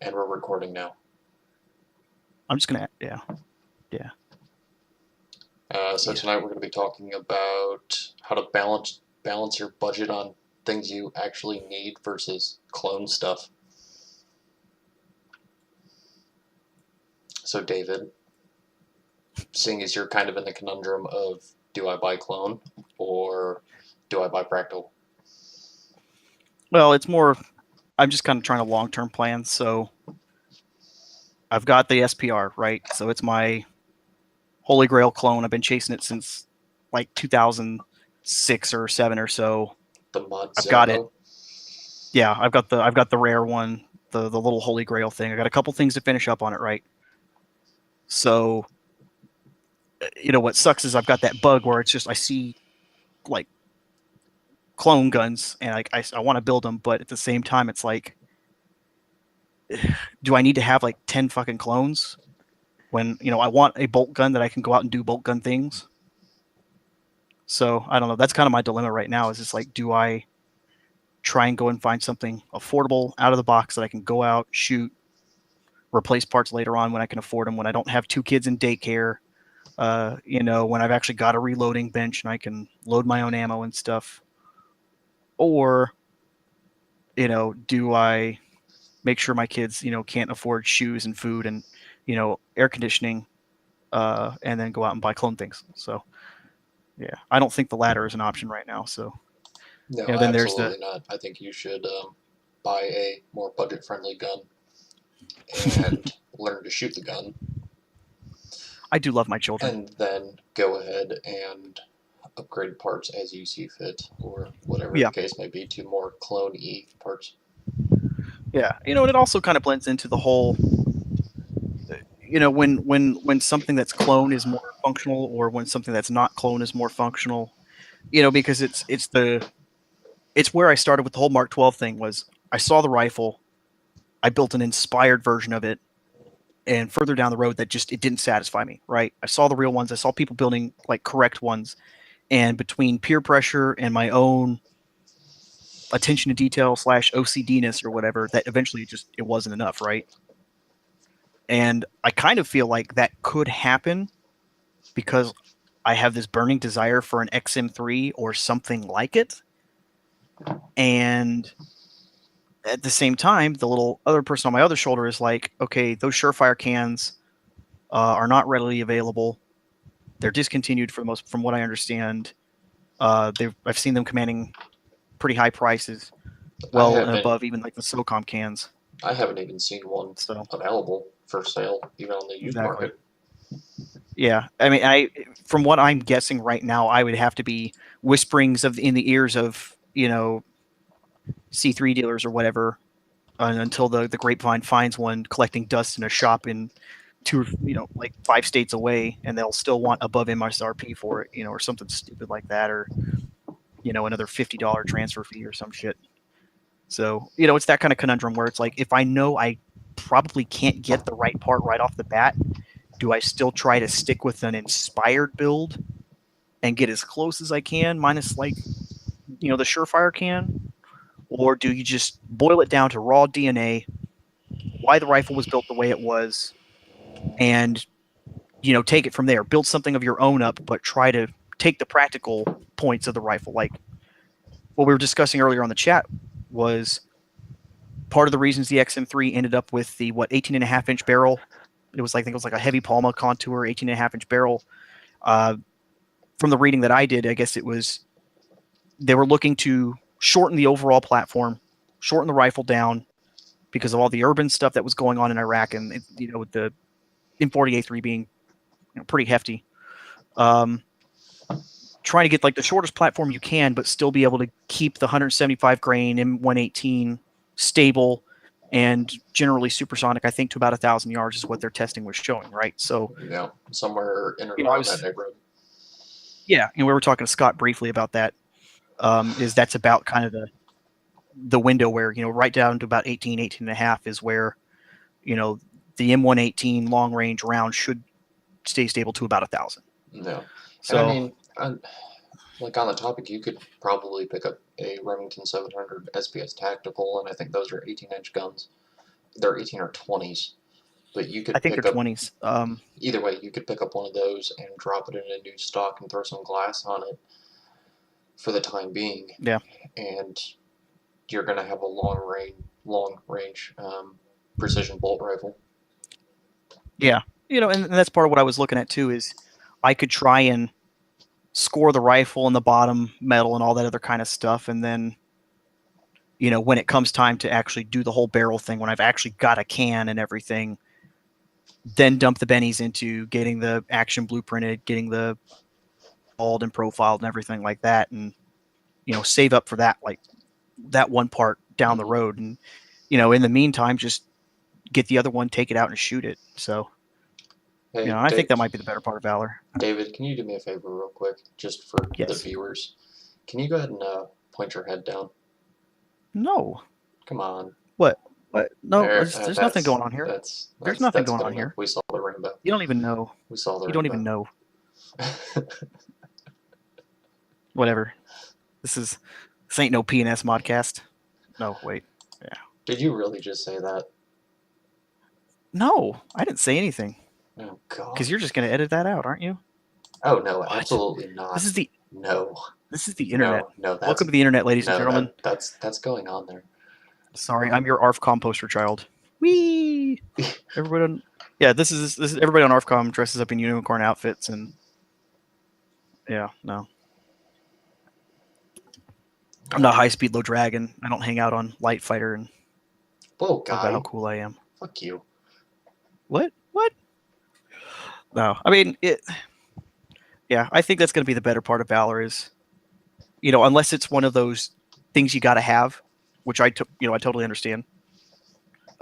And we're recording now. I'm just gonna, yeah. Tonight we're going to be talking about how to balance your budget on things you actually need versus clone stuff. So David, seeing as you're kind of in the conundrum of do I buy clone or do I buy practical? Well, it's more, I'm just kind of trying to long-term plan. So I've got the SPR, right? So it's my Holy Grail clone. I've been chasing it since like 2006 or 7 or so. The mod I've got it. Zerbo? Yeah, I've got the rare one, the little Holy Grail thing. I got a couple things to finish up on it, right? So, what sucks is I've got that bug where it's just I see like clone guns and like I want to build them, but at the same time it's like, do I need to have like 10 fucking clones when I want a bolt gun that I can go out and do bolt gun things? So I don't know. That's kind of my dilemma right now. Is just like, do I try and go and find something affordable out of the box that I can go out, shoot, replace parts later on when I can afford them, when I don't have 2 kids in daycare, when I've actually got a reloading bench and I can load my own ammo and stuff? Or, do I make sure my kids, can't afford shoes and food and, air conditioning, and then go out and buy clone things? So, yeah, I don't think the latter is an option right now. So, No, then there's absolutely not. I think you should buy a more budget-friendly gun and learn to shoot the gun. I do love my children. And then go ahead and upgrade parts as you see fit, or whatever Yeah. the case may be, to more clone-y parts. Yeah, and it also kind of blends into the whole, when something that's clone is more functional, or when something that's not clone is more functional, because it's where I started with the whole Mark 12 thing. Was I saw the rifle, I built an inspired version of it, and further down the road that just it didn't satisfy me, right? I saw the real ones, I saw people building like correct ones, and between peer pressure and my own attention to detail / OCDness or whatever, that eventually it wasn't enough, right? And I kind of feel like that could happen because I have this burning desire for an XM3 or something like it. And at the same time, the little other person on my other shoulder is like, okay, those Surefire cans are not readily available. They're discontinued for the most, from what I understand. I've seen them commanding pretty high prices, well and above even like the SOCOM cans. I haven't even seen one available for sale, even on the used market. Yeah, I mean, from what I'm guessing right now, I would have to be whisperings in the ears of C3 dealers or whatever, until the grapevine finds one collecting dust in a shop in like 5 states away, and they'll still want above MSRP for it, or something stupid like that, or another $50 transfer fee or some shit. So it's that kind of conundrum where it's like, if I know I probably can't get the right part right off the bat, do I still try to stick with an inspired build and get as close as I can, minus like the Surefire can? Or do you just boil it down to raw DNA, why the rifle was built the way it was, and take it from there? Build something of your own up, but try to take the practical points of the rifle. Like what we were discussing earlier on the chat was part of the reasons the XM3 ended up with the 18.5-inch barrel. It was like, I think it was like a heavy Palma contour 18.5-inch barrel. From the reading that I did, I guess it was they were looking to shorten the overall platform, shorten the rifle down because of all the urban stuff that was going on in Iraq, and with the M40A3 being pretty hefty. Trying to get like the shortest platform you can, but still be able to keep the 175 grain M118 stable and generally supersonic. I think to about 1,000 yards is what their testing was showing, right? So yeah, somewhere in and around that neighborhood. Yeah, and we were talking to Scott briefly about that. Is that's about kind of the window where right down to about 18 and a half is where the M118 long range round should stay stable to about 1,000. Yeah, so and I mean, like on the topic, you could probably pick up a Remington 700 SPS Tactical, and I think those are 18-inch guns. they're 18 or 20s, but you I could think they're pick up 20s. either way. You could pick up one of those and drop it in a new stock and throw some glass on it for the time being, Yeah. and you're going to have a long range precision bolt rifle. Yeah. And that's part of what I was looking at too, is I could try and score the rifle and the bottom metal and all that other kind of stuff. And then, when it comes time to actually do the whole barrel thing, when I've actually got a can and everything, then dump the bennies into getting the action blueprinted, getting the balled and profiled and everything like that. And, save up for that, like that one part down the road. And, in the meantime, just get the other one, take it out and shoot it. So, Hey, I think that might be the better part of Valor. David, can you do me a favor real quick, just for the Yes. viewers? Can you go ahead and point your head down? No. Come on. What? No, there's nothing That's going on here. There's nothing that's going good on enough. here. We saw the rainbow. You don't even know. We saw the You rainbow. don't even know. Whatever. This ain't no P&S Modcast. No, wait. Yeah. Did you really just say that? No, I didn't say anything. Oh God. Because you're just going to edit that out, aren't you? Oh no, What? absolutely not. This is the internet. No, Welcome to the internet, ladies and gentlemen. That's going on there. Sorry, I'm your ARFCOM poster child. Whee! Everybody this is everybody on ARFCOM dresses up in unicorn outfits and no. I'm not high speed, low dragon. I don't hang out on light fighter and whoa, talk about how cool I am. Fuck you. What? No, I mean it. Yeah, I think that's going to be the better part of Valor is, unless it's one of those things you got to have, which I totally understand.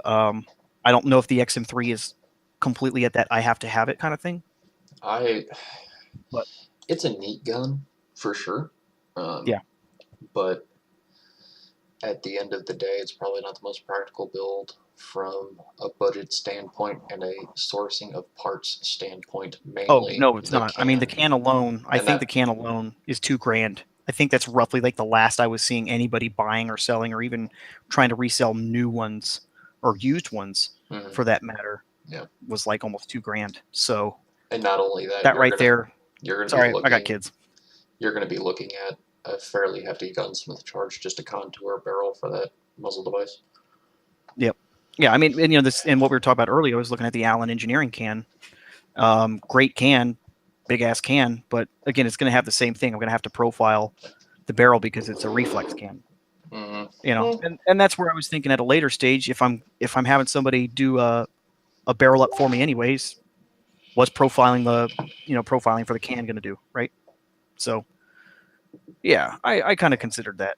I don't know if the XM3 is completely at that I have to have it kind of thing. But it's a neat gun for sure. Yeah. But at the end of the day, it's probably not the most practical build from a budget standpoint and a sourcing of parts standpoint. Mainly. Oh no, it's not. I mean, the can alone. I think the can alone is $2,000. I think that's roughly like the last I was seeing anybody buying or selling or even trying to resell new ones or used ones for that matter. Yeah, was like almost $2,000. So, and not only that, that right there. You're going to sorry, I got kids. You're going to be looking at a fairly hefty gunsmith charge just to contour a barrel for that muzzle device. Yep. Yeah, I mean, and, this and what we were talking about earlier. I was looking at the Allen Engineering can. Great can, big ass can, but again, it's going to have the same thing. I'm going to have to profile the barrel because it's a reflex can. And that's where I was thinking at a later stage, if I'm having somebody do a barrel up for me anyways, what's profiling for the can going to do, right? So yeah, I kind of considered that.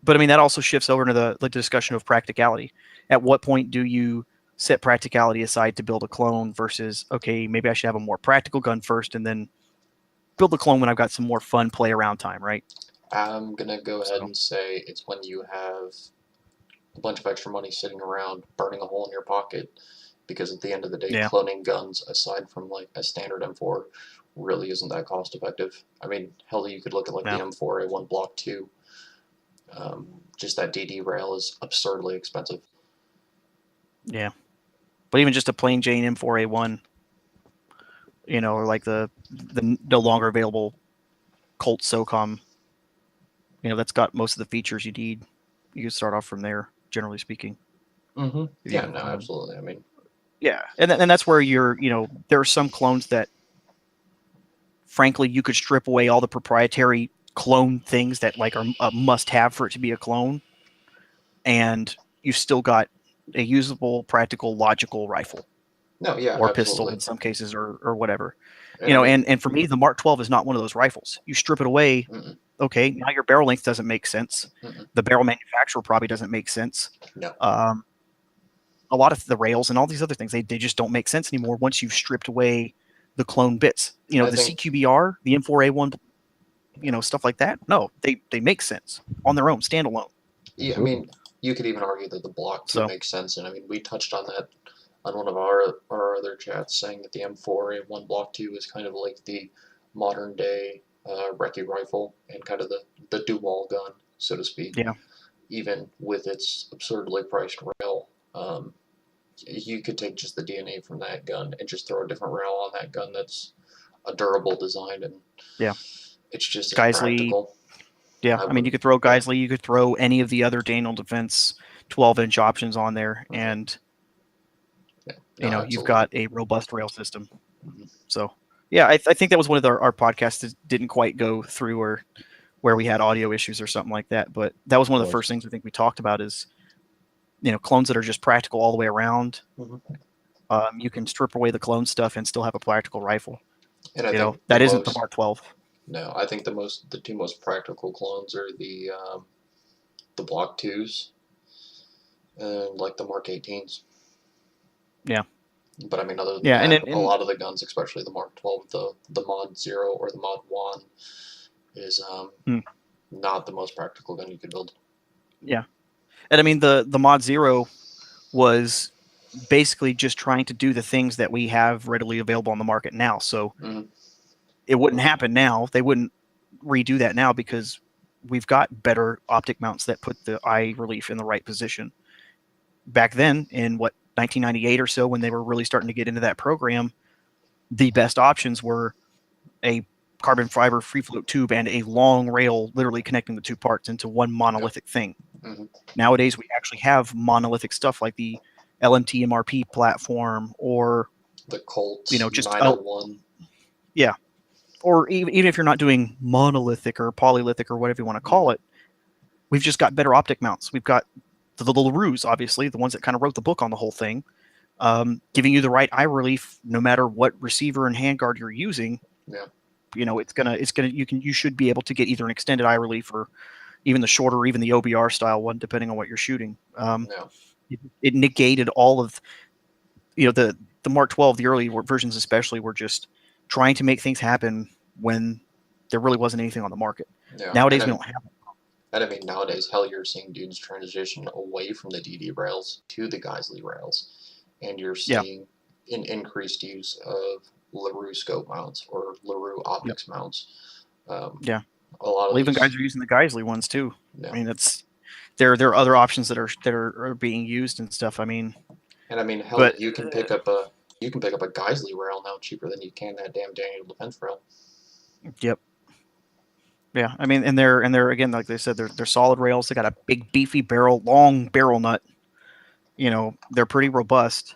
But I mean, that also shifts over to the discussion of practicality. At what point do you set practicality aside to build a clone versus, okay, maybe I should have a more practical gun first and then build the clone when I've got some more fun play around time, right? I'm going to go ahead and say it's when you have a bunch of extra money sitting around burning a hole in your pocket, because at the end of the day, cloning guns, aside from like a standard M4, really isn't that cost effective. I mean, hell, you could look at like the M4A1 Block 2. Just that DD rail is absurdly expensive. Yeah. But even just a plain Jane M4A1, or like the no longer available Colt SOCOM, that's got most of the features you need. You can start off from there, generally speaking. Mm-hmm. Yeah, no, absolutely. I mean, yeah, and that's where you're, there are some clones that, frankly, you could strip away all the proprietary clone things that like are a must-have for it to be a clone, and you've still got a usable, practical, logical rifle. No, yeah, or absolutely. Pistol in some cases, or whatever. And for me, the Mark 12 is not one of those rifles. You strip it away, okay, now your barrel length doesn't make sense. The barrel manufacturer probably doesn't make sense. No. A lot of the rails and all these other things, they just don't make sense anymore once you've stripped away the clone bits. The CQBR, the M4A1, stuff like that. No, they make sense on their own, standalone. Yeah, I mean, you could even argue that the Block 2 makes sense, and I mean, we touched on that on one of our other chats, saying that the M4A1 Block 2 is kind of like the modern day recce rifle and kind of the dual gun, so to speak. Yeah. Even with its absurdly priced rail, You could take just the DNA from that gun and just throw a different rail on that gun that's a durable design, and it's just as Geisley. practical. Yeah, I mean, you could throw Geisley, you could throw any of the other Daniel Defense 12-inch options on there, and you've got a robust rail system. So, yeah, I think that was one of our podcasts that didn't quite go through, or where we had audio issues or something like that. But that was one of the first things I think we talked about is, clones that are just practical all the way around. You can strip away the clone stuff and still have a practical rifle. And I think that isn't the Mark 12. No, I think the two most practical clones are the Block 2s and like the Mark 18s. Yeah. But I mean, other than that, a lot of the guns, especially the Mark 12, the Mod 0 or the Mod 1, is not the most practical gun you could build. Yeah. And I mean, the Mod 0 was basically just trying to do the things that we have readily available on the market now. So it wouldn't happen now. They wouldn't redo that now because we've got better optic mounts that put the eye relief in the right position. Back then, in 1998 or so, when they were really starting to get into that program, the best options were a carbon fiber free float tube and a long rail literally connecting the two parts into one monolithic thing. Nowadays, we actually have monolithic stuff like the LMT MRP platform, or the Colt, just 901. Yeah. Or even if you're not doing monolithic or polylithic or whatever you want to call it, we've just got better optic mounts. We've got the LaRues, obviously, the ones that kind of wrote the book on the whole thing, giving you the right eye relief no matter what receiver and handguard you're using. Yeah. You should be able to get either an extended eye relief or even the shorter, or even the OBR style one, depending on what you're shooting. It negated all of, the Mark 12, the early versions especially, were just trying to make things happen when there really wasn't anything on the market. Nowadays, we don't have it. And I mean, nowadays, hell, you're seeing dudes transition away from the DD rails to the Geisley rails, and you're seeing an increased use of LaRue scope mounts or LaRue optics mounts. A lot of even guys are using the Geisley ones too. I mean, there are other options that are being used and stuff. I mean, hell, you can pick up a Geisley rail now cheaper than you can that damn Daniel Defense rail. Yep. Yeah, I mean, and they're again, like they said, they're solid rails. They got a big beefy barrel, long barrel nut. They're pretty robust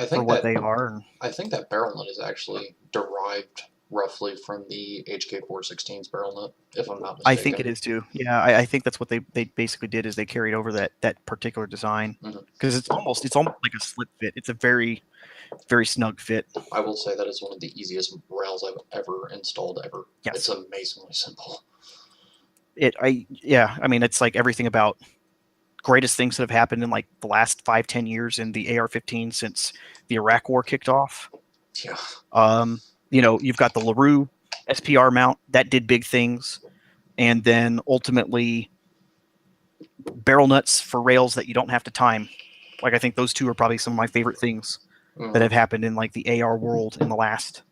for what they are. I think that barrel nut is actually derived roughly from the HK416's barrel nut, if I'm not mistaken. I think it is too. Yeah, I think that's what they basically did, is they carried over that particular design, because it's almost like a slip fit. It's a very, very snug fit. I will say that is one of the easiest rails I've ever installed ever. Yes. It's amazingly simple. I mean, it's like everything about greatest things that have happened in like the last 5-10 years in the AR-15 since the Iraq War kicked off. Yeah. You've got the LaRue SPR mount that did big things, and then ultimately barrel nuts for rails that you don't have to time. Like, I think those two are probably some of my favorite things that have happened in like the AR world in the last,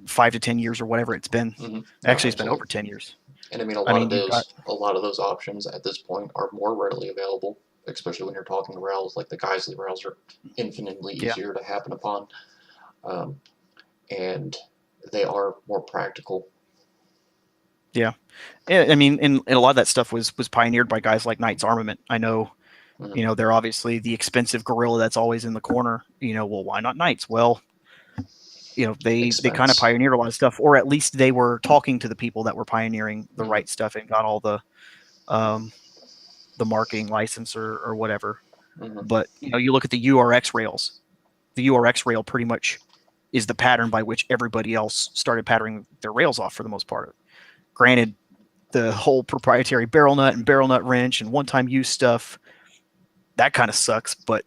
5 to 10 years or whatever it's been. Actually, it's been over 10 years. And I mean, a lot of those options at this point are more readily available, especially when you're talking rails. Like the Geisley rails are infinitely easier to happen upon, and they are more practical. Yeah, I mean, and a lot of that stuff was pioneered by guys like Knights Armament. I know, they're obviously the expensive gorilla that's always in the corner. Well, why not Knights? Well, they kind of pioneered a lot of stuff, or at least they were talking to the people that were pioneering the right stuff and got all the marketing license or whatever. But you look at the URX rails. The URX rail pretty much is the pattern by which everybody else started patterning their rails off for the most part. Granted, the whole proprietary barrel nut and barrel nut wrench and one-time use stuff, that kind of sucks. But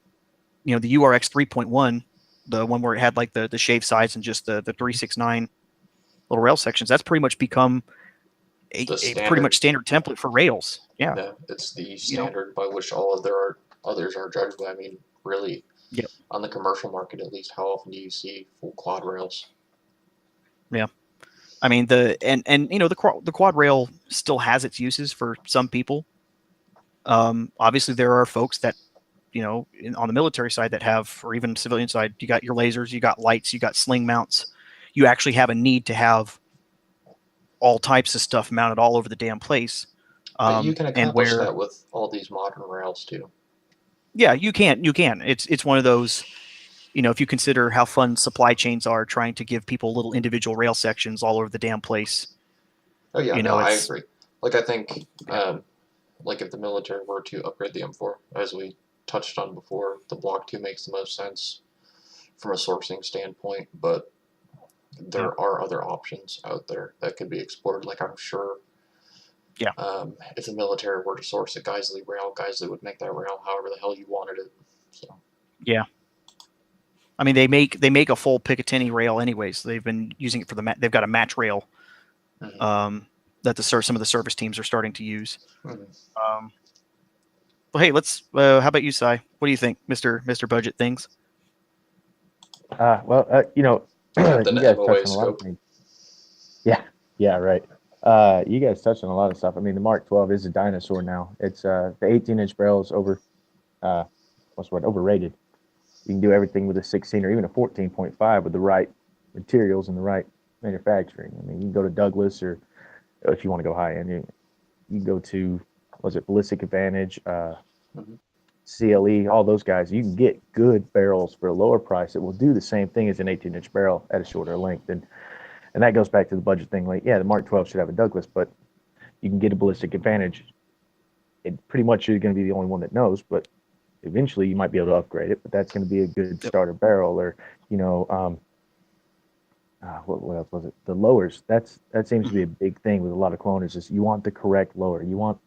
the URX 3.1, the one where it had like the shaved sides and just the 369 little rail sections, that's pretty much become a pretty much standard template for rails. Yeah, it's the standard by which all of their others are judged by. I mean, really, on the commercial market, at least, how often do you see full quad rails? Yeah, I mean the quad rail still has its uses for some people. Obviously, there are folks that, on the military side that have, or even civilian side, you got your lasers, you got lights, you got sling mounts. You actually have a need to have all types of stuff mounted all over the damn place. But you can accomplish that with all these modern rails too. Yeah, you can. It's one of those, if you consider how fun supply chains are, trying to give people little individual rail sections all over the damn place. Oh yeah, I agree. Like I think, like if the military were to upgrade the M4, as we touched on before, the Block 2 makes the most sense from a sourcing standpoint, but there are other options out there that could be explored. Like I'm sure, if the military were to source a Geisley rail, Geisley would make that rail however the hell you wanted it. So. Yeah. I mean, they make a full Picatinny rail anyways. They've been using it for they've got a match rail, that some of the service teams are starting to use. Well, hey, let's. How about you, Cy? What do you think, Mister Budget Things? Well, you guys touched on a lot of things. Yeah, right. You guys touched on a lot of stuff. I mean, the Mark 12 is a dinosaur now. It's the 18-inch barrel is overrated. You can do everything with a 16 or even a 14.5 with the right materials and the right manufacturing. I mean, you can go to Douglas, or if you want to go high end, you can go to, Ballistic Advantage, CLE, all those guys. You can get good barrels for a lower price. It will do the same thing as an 18-inch barrel at a shorter length. And that goes back to the budget thing. Like, yeah, the Mark 12 should have a Douglas, but you can get a Ballistic Advantage. It pretty much is going to be the only one that knows, but eventually you might be able to upgrade it. But that's going to be a good starter barrel. Or, what else was it? The lowers. That seems to be a big thing with a lot of cloners. Is you want the correct lower. You want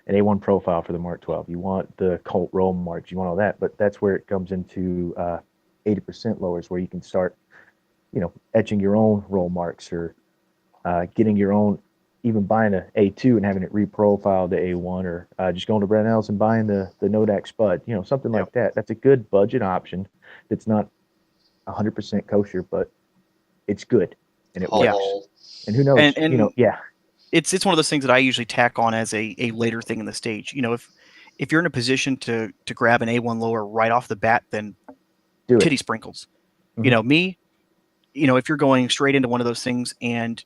an A1 profile for the Mark 12. You want the Colt roll marks. You want all that. But that's where it comes into 80% lowers, where you can start, etching your own roll marks, or getting your own, even buying a A2 and having it reprofiled to A1, or just going to Brennell's and buying the Nodak Spud, something like that. That's a good budget option. That's not 100% kosher, but it's good and it works. And who knows? And it's one of those things that I usually tack on as a later thing in the stage. If you're in a position to grab an A1 lower right off the bat, then titty sprinkles. Me, if you're going straight into one of those things and,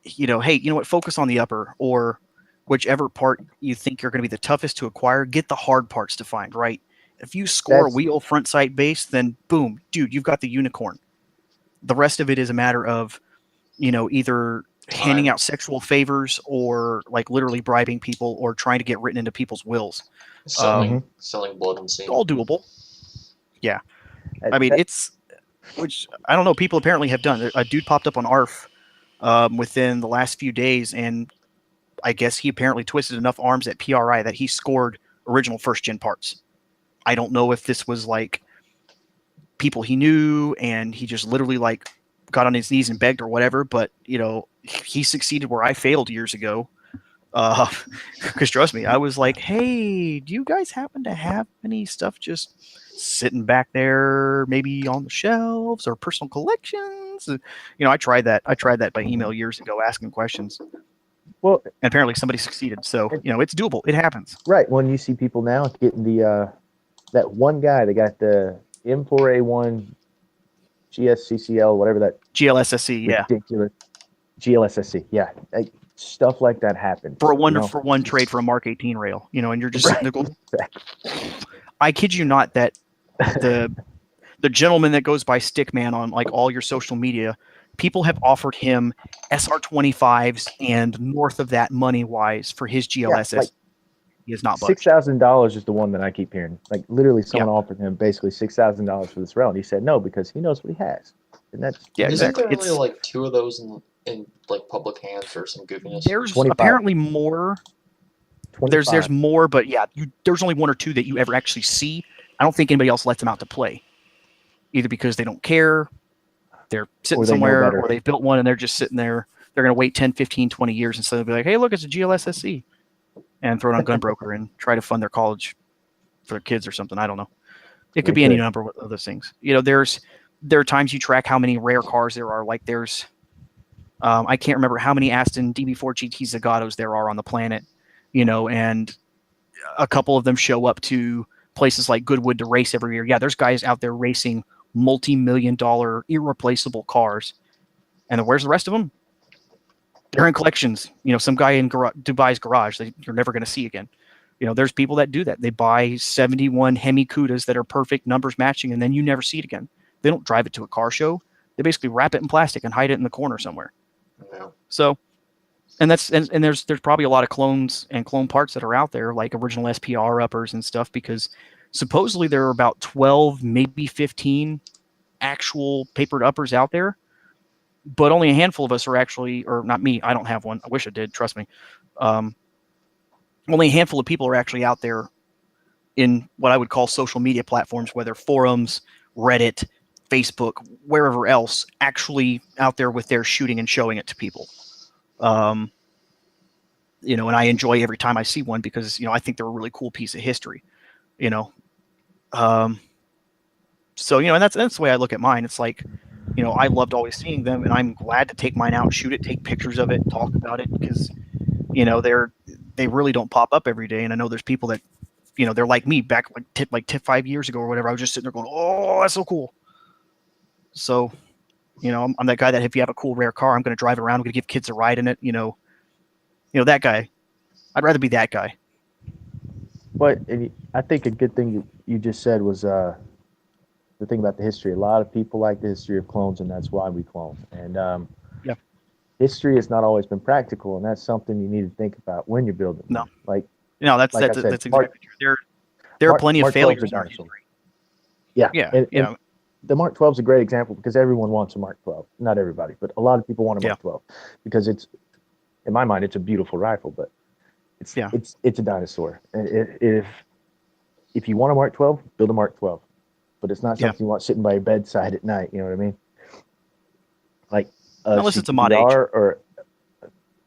hey, you know what, focus on the upper, or whichever part you think you're going to be the toughest to acquire, get the hard parts to find, right? If you score a wheel front sight base, then boom, dude, you've got the unicorn. The rest of it is a matter of, either handing out sexual favors, or like literally bribing people, or trying to get written into people's wills. Selling blood and semen. All doable. Yeah. I mean, which I don't know, people apparently have done. A dude popped up on ARF within the last few days, and I guess he apparently twisted enough arms at PRI that he scored original first-gen parts. I don't know if this was like people he knew and he just literally like got on his knees and begged or whatever, but he succeeded where I failed years ago. Because trust me, I was like, hey, do you guys happen to have any stuff just sitting back there, maybe on the shelves or personal collections? I tried that by email years ago, asking questions. Well, and apparently somebody succeeded. So, it's doable. It happens. Right. When you see people now getting that one guy that got the M4A1 GSCCL, whatever that GLSSC, ridiculous GLSSC, stuff like that happens for a one trade for a Mark 18 rail, and you're just sitting there going, I kid you not that the gentleman that goes by Stickman on like all your social media, people have offered him SR25s and north of that money wise for his GLSS. He is not $6,000 is the one that I keep hearing. Like literally, someone offered him basically $6,000 for this rail, and he said no because he knows what he has, and that's Isn't there only like two of those in like public hands or some goofiness? There's 25. Apparently more. 25. There's more, but there's only one or two that you ever actually see. I don't think anybody else lets them out to play, either because they don't care, they're sitting somewhere, or they've built one and they're just sitting there. They're going to wait 10, 15, 20 years instead of be like, hey, look, it's a GLSSC. And throw it on Gunbroker and try to fund their college for their kids or something. I don't know. It could be any number of those things. There are times you track how many rare cars there are. Like there's, I can't remember how many Aston DB4 GT Zagatos there are on the planet, and a couple of them show up to places like Goodwood to race every year. Yeah, there's guys out there racing multi-million-dollar irreplaceable cars. And where's the rest of them? They're in collections. Some guy in Dubai's garage that you're never going to see again. There's people that do that. They buy 71 Hemi Cudas that are perfect, numbers matching, and then you never see it again. They don't drive it to a car show. They basically wrap it in plastic and hide it in the corner somewhere. Yeah. So, and there's probably a lot of clones and clone parts that are out there, like original SPR uppers and stuff, because supposedly there are about 12, maybe 15 actual papered uppers out there, but only a handful of us are actually, or not me, I don't have one. I wish I did, trust me. Only a handful of people are actually out there in what I would call social media platforms, whether forums, Reddit, Facebook, wherever else, actually out there with their shooting and showing it to people. And I enjoy every time I see one because, I think they're a really cool piece of history, So, and that's the way I look at mine. It's like, I loved always seeing them, and I'm glad to take mine out, shoot it, take pictures of it, talk about it, because, they really don't pop up every day. And I know there's people that, they're like me back like 5 years ago or whatever. I was just sitting there going, oh, that's so cool. So, I'm that guy that if you have a cool rare car, I'm going to drive it around. I'm going to give kids a ride in it. That guy. I'd rather be that guy. But I think a good thing you just said was the thing about the history. A lot of people like the history of clones, and that's why we clone. And history has not always been practical, and that's something you need to think about when you're building. No, that's exactly true. There are plenty of failures in our history. Yeah. And the Mark 12 is a great example because everyone wants a Mark 12. Not everybody, but a lot of people want a Mark 12 because it's, in my mind, it's a beautiful rifle, but it's a dinosaur. And if you want a Mark 12, build a Mark 12, but it's not something you want sitting by your bedside at night. You know what I mean? Like unless it's a Mod H or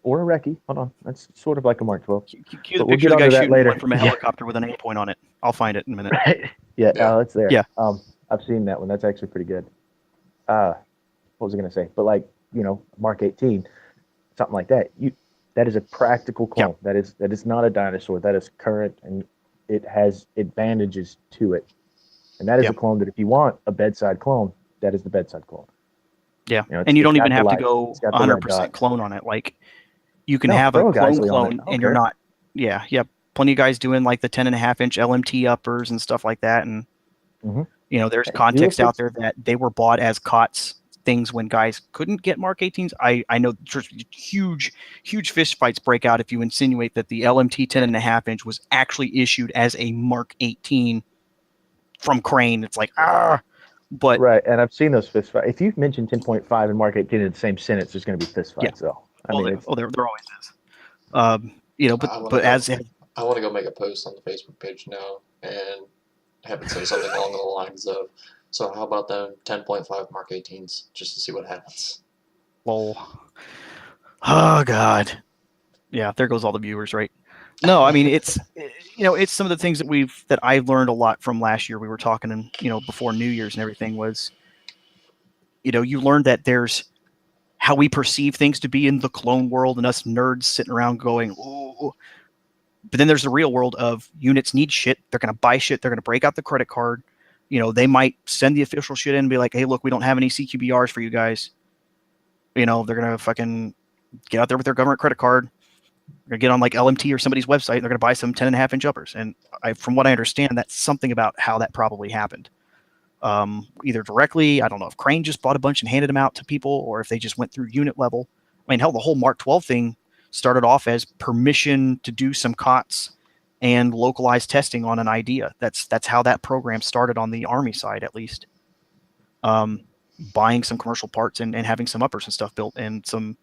a recce. Hold on, that's sort of like a Mark 12. Cue the picture of the guy shooting one from a helicopter with an aim point on it. I'll find it in a minute. It's there. Yeah. I've seen that one. That's actually pretty good. What was I going to say? But Mark 18, something like that. That is a practical clone. Yeah. That is not a dinosaur. That is current, and it has advantages to it. And that is a clone that if you want a bedside clone, that is the bedside clone. Yeah, and you don't even have to go 100% clone on it. Like you can have a clone, and you're not. Yeah, plenty of guys doing like the 10.5-inch LMT uppers and stuff like that, and there's context out there that they were bought as COTS things when guys couldn't get Mark 18s. I know huge fist fights break out if you insinuate that the LMT 10.5-inch was actually issued as a Mark 18 from Crane. It's like but right, and I've seen those fist fights. If you mention 10.5 and Mark 18 in the same sentence, there's going to be fist fights. Yeah. So there always is. But I want to go make a post on the Facebook page now and have it say something along the lines of, so how about them 10.5 Mark 18s, just to see what happens. Oh God. Yeah, there goes all the viewers, right? No, I mean it's some of the things that I've learned a lot from last year. We were talking and before New Year's and everything was, you learn that there's how we perceive things to be in the clone world and us nerds sitting around going, ooh. But then there's the real world of units need shit. They're going to buy shit. They're going to break out the credit card. They might send the official shit in and be like, hey, look, we don't have any CQBRs for you guys. They're going to fucking get out there with their government credit card. They're going to get on like LMT or somebody's website. And they're going to buy some 10.5-inch uppers. And from what I understand, that's something about how that probably happened. Either directly, I don't know if Crane just bought a bunch and handed them out to people, or if they just went through unit level. I mean, hell, the whole Mark 12 thing started off as permission to do some COTS and localized testing on an idea. That's how that program started on the Army side, at least. Buying some commercial parts and having some uppers and stuff built, and some,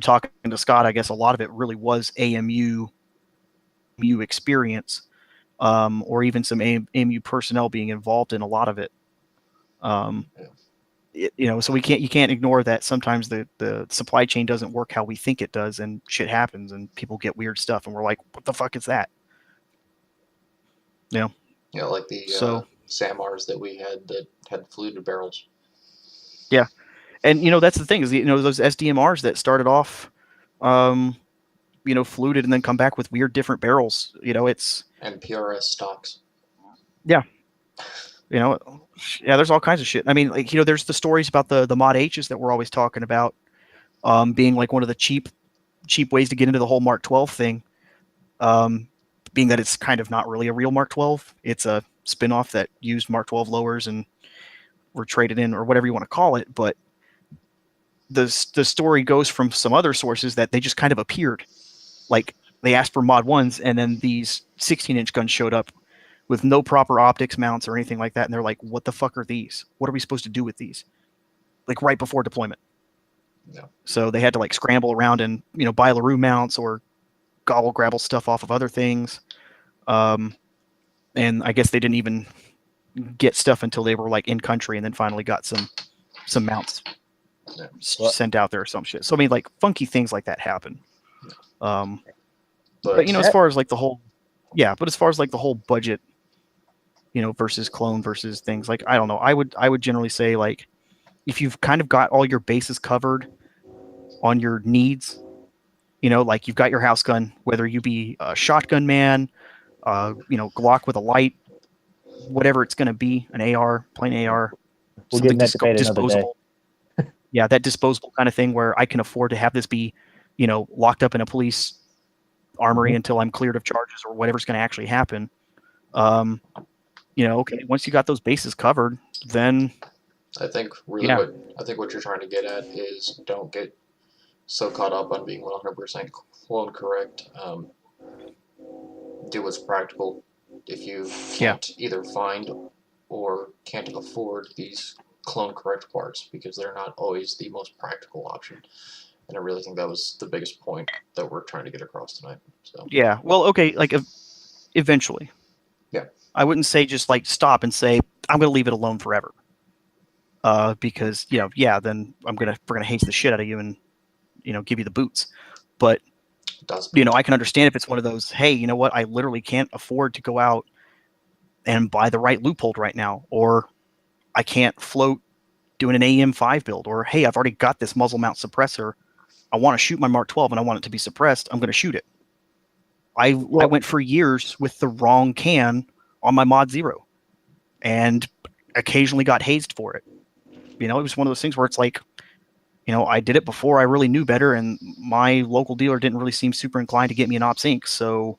talking to Scott, I guess a lot of it really was AMU experience, or even some AMU personnel being involved in a lot of it. So you can't ignore that sometimes the supply chain doesn't work how we think it does, and shit happens and people get weird stuff and we're like, what the fuck is that? Like the SAMRs that we had that had fluted barrels. Yeah. And that's the thing is, those SDMRs that started off fluted and then come back with weird different barrels. It's and PRS stocks. Yeah. There's all kinds of shit. I mean, there's the stories about the Mod H's that we're always talking about, being like one of the cheap ways to get into the whole Mark 12 thing. Being that it's kind of not really a real Mark 12. It's a spin-off that used Mark 12 lowers and were traded in, or whatever you want to call it. But the story goes from some other sources that they just kind of appeared. Like, they asked for Mod 1s, and then these 16-inch guns showed up with no proper optics mounts or anything like that. And they're like, what the fuck are these? What are we supposed to do with these? Like, right before deployment. Yeah. So they had to, like, scramble around and, buy LaRue mounts or gobble grabble stuff off of other things. And I guess they didn't even get stuff until they were, like, in country, and then finally got some mounts sent out there or some shit. So, I mean, like, funky things like that happen. But as far as, like, the whole... Yeah, but as far as, like, the whole budget, versus clone versus things, like, I don't know. I would generally say, like, if you've kind of got all your bases covered on your needs, like, you've got your house gun, whether you be a shotgun man, Glock with a light, whatever it's going to be, an AR, plain AR, we'll something disposable. Yeah, that disposable kind of thing where I can afford to have this be, locked up in a police armory until I'm cleared of charges or whatever's going to actually happen. Okay, once you got those bases covered, then I think what you're trying to get at is don't get so caught up on being 100% clone correct. Do what's practical. If you can't either find or can't afford these clone correct parts, because they're not always the most practical option. And I really think that was the biggest point that we're trying to get across tonight. So yeah, well, okay, like, eventually. Yeah. I wouldn't say just, like, stop and say I'm going to leave it alone forever. Because then we're gonna haste the shit out of you and give you the boots. But I can understand if it's one of those, hey, you know what, I literally can't afford to go out and buy the right loophole right now, or I can't float doing an AM5 build, or hey, I've already got this muzzle mount suppressor. I want to shoot my Mark 12 and I want it to be suppressed. I'm going to shoot it. I went for years with the wrong can on my Mod 0 and occasionally got hazed for it. It was one of those things where it's like, I did it before I really knew better, and my local dealer didn't really seem super inclined to get me an Ops Inc. So,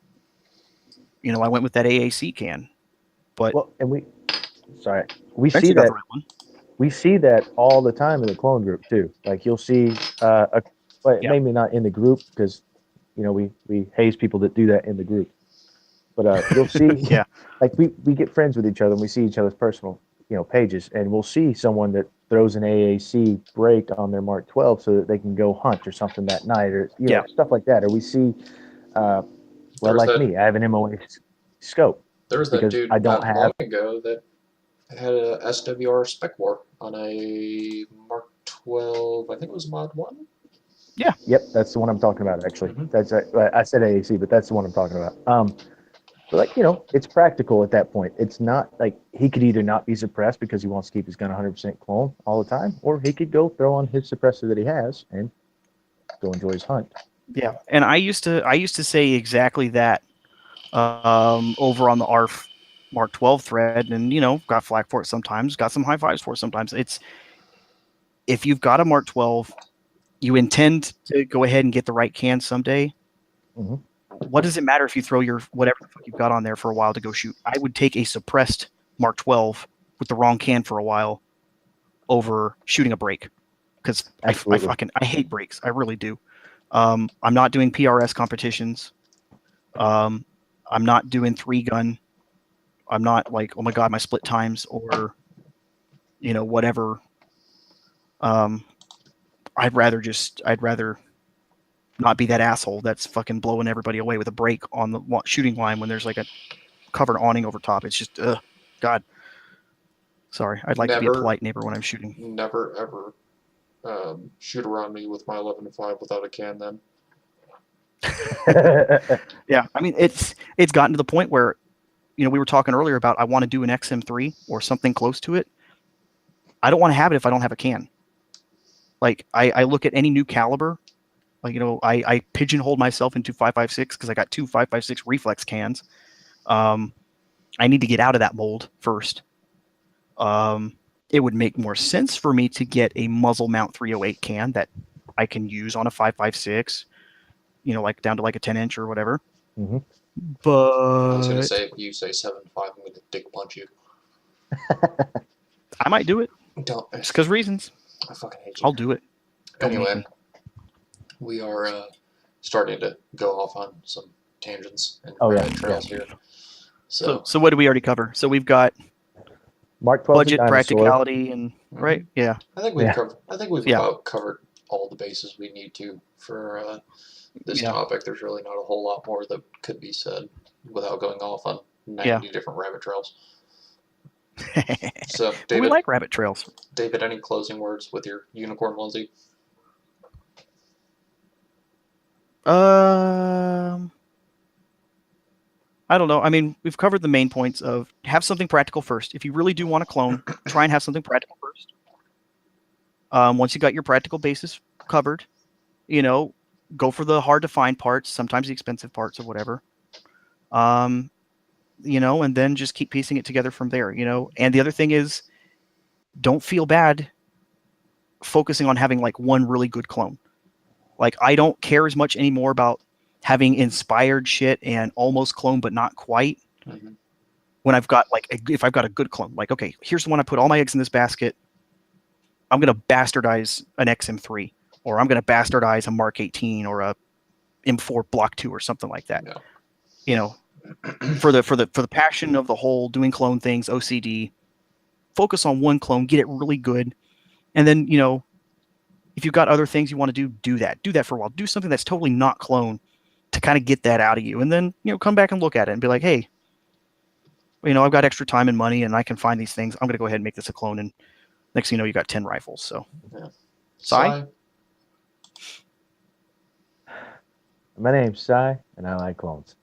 I went with that AAC can. But we see that. Right one. We see that all the time in the clone group too. Like, you'll see, maybe not in the group, because we haze people that do that in the group. But you'll see, like, we get friends with each other and we see each other's personal pages, and we'll see someone that throws an AAC break on their Mark 12 so that they can go hunt or something that night, or stuff like that. Or we see, me, I have an MOA scope. There was that dude not long ago that had a SWR Spec War on a Mark 12. I think it was Mod 1. Yeah. Yep, that's the one I'm talking about, actually. That's I said AAC, but that's the one I'm talking about. But, it's practical at that point. It's not like he could either not be suppressed because he wants to keep his gun 100% clone all the time, or he could go throw on his suppressor that he has and go enjoy his hunt. Yeah, and I used to say exactly that over on the ARF Mark 12 thread, and got flack for it sometimes, got some high fives for it sometimes. It's, if you've got a Mark 12, you intend to go ahead and get the right can someday. What does it matter if you throw your whatever the fuck you've got on there for a while to go shoot? I would take a suppressed Mark 12 with the wrong can for a while over shooting a break, because I hate breaks. I really do. I'm not doing PRS competitions. I'm not doing 3-gun. I'm not like, oh my god, my split times, or whatever. I'd rather not be that asshole that's fucking blowing everybody away with a break on the shooting line when there's like a covered awning over top. It's just, God. Sorry, I'd like to be a polite neighbor when I'm shooting. Never ever shoot around me with my 11-5 without a can. Then. Yeah, I mean, it's gotten to the point where, we were talking earlier about I want to do an XM3 or something close to it. I don't want to have it if I don't have a can. Like, I look at any new caliber, Like, I pigeonholed myself into 5.56 because I got 2 5.56 reflex cans. I need to get out of that mold first. It would make more sense for me to get a muzzle mount 308 can that I can use on a 5.56, like down to like a 10-inch or whatever. Mm-hmm. But I was gonna say, if you say 7.5, I'm gonna dick punch you. I might do it. Don't. Just because reasons. I fucking hate you. I'll do it. Don't make Anyway, me. we are starting to go off on some tangents and Oh, yeah, rabbit trails here. So what did we already cover? So we've got Mark 12 budget, practicality, and right, yeah. I think we've covered. I think we've Yeah. about covered all the bases we need to for this topic. There's really not a whole lot more that could be said without going off on 90 different rabbit trails. So, David, we like rabbit trails. David, any closing words with your unicorn onesie? I don't know. I mean, we've covered the main points of have something practical first. If you really do want to clone, try and have something practical first. Once you got your practical basis covered, go for the hard to find parts, sometimes the expensive parts or whatever. And then just keep piecing it together from there, And the other thing is, don't feel bad focusing on having like one really good clone. Like, I don't care as much anymore about having inspired shit and almost clone but not quite. Mm-hmm. When I've got if I've got a good clone, like, okay, here's the one I put all my eggs in this basket. I'm going to bastardize an XM3, or I'm going to bastardize a Mark 18 or a M4 Block 2 or something like that. Yeah. For the passion of the whole doing clone things, OCD, focus on one clone, get it really good. And then, if you've got other things you want to do that. Do that for a while. Do something that's totally not clone to kind of get that out of you. And then, come back and look at it and be like, hey, I've got extra time and money and I can find these things. I'm going to go ahead and make this a clone. And next thing you know, you got 10 rifles. So, yeah. Sai? My name's Sai, and I like clones.